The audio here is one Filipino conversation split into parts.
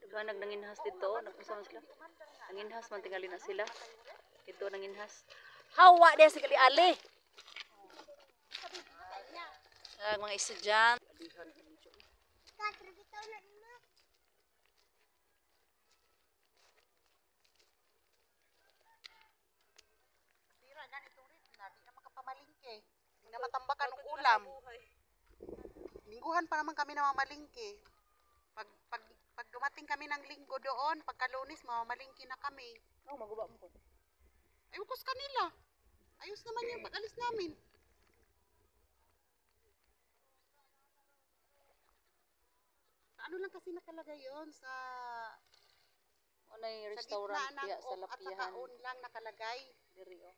Naghanag nanginhas dito. Nagpasama sila. Nanginhas, mantingali na sila. Ito nanginhas. Hawa dia sekali ali. Mga estudyante. Tira na itong rin na, di na makapamalingke. Di na matambakan ng ulam. Lingguhan pa naman kami na mamalingke. Pag dumating kami ng linggo doon, pagka Lunes, mamamalingke na kami. Oh, maguba mo po. Ayokos kanila. Ayos naman yung pag-alis namin. Sa ano lang kasi nakalagay yon sa Unay restaurant diya sa at Lapihan. saka on lang nakalagay. Diri oh.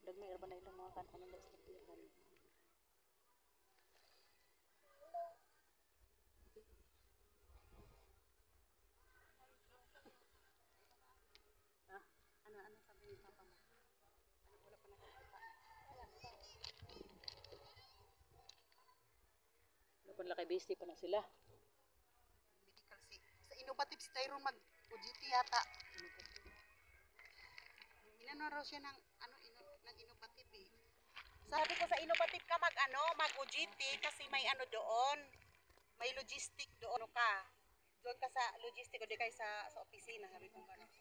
Dagmay ra ba na ilang mga kanang sa Lapihan. Ano sabi ni Papa mo? Wala pa nakikita. Wala kay busy pa na sila. Medical si sa innovative si Tyrone mag-OGT yata. Inano raw siya ng ng innovative eh. Sabi ko sa innovative ka mag-OGT kasi may doon. May logistic doon ka. Doon ka sa logistic o di kay sa opisina, sabi ko gano'n.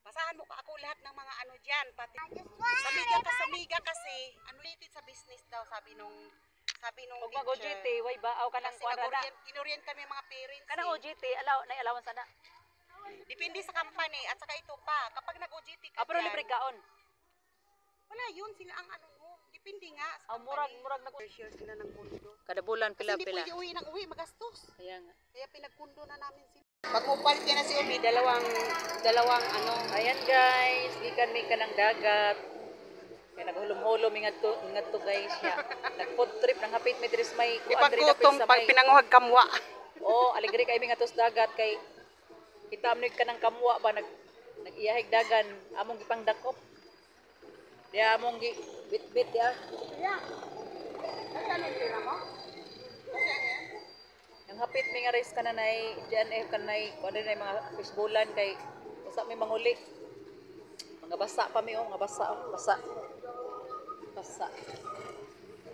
Basahan mo ako lahat ng mga diyan, pati sa miga kasi related sa business daw sabi nung Ug mag-OJT, way baaw ka nang kuan na. Inorient kami mga parents. Kanang OJT, nay allowance na. Depende sa company at saka ito pa. Kapag nag-OJT ka Pero libre kaon. wala yun sila ang mo. Depende nga sa Murag share sila ng mundo. kada bulan Kasi hindi pila-pila. pwede uwi ng uwi, magastos. Kaya nga. Kaya pinagpundo na namin sila. Pag mupalit na si Umi, dalawang Ayan guys, gikan mi kanang dagat. Kaya naghulom-hulom ingadto guys ya. Nag-food trip nang hapit mi diri sa may pag gutom, pag pinanguhag kamwa. Oh, aligri kay mi ngadto sa dagat kay kita amnig kanang kamwa ba nag-iyahig dagan among gipang dakop. Dia among gi bit-bit ya. Yang hapit mi nga race kananay JNF kanay kuan na mga fishbowlan kay usa mi manguli. Mga basa pa mi mga basa.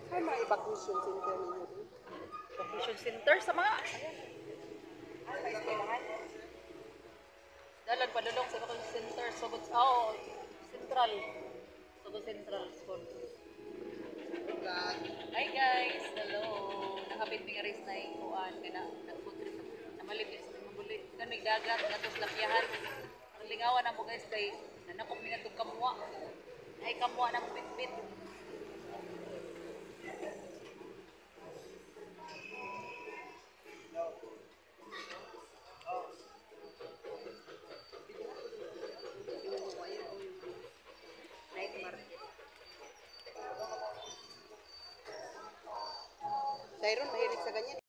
Ay, may evacuation center ninyo doon. Evacuation center sa mga dalan padulong sa evacuation center Sugod Central School. Hi guys, hello. Nakapit mi nga race na kuan kana nag-food trip namalib sa mabuli kan may dagat natos Lapihan. Ang lingawan na mo guys kay nanakop mi ngadto kamwa. Ay kamwa na mo bit-bit. Tyron, mahilig sa ganyan.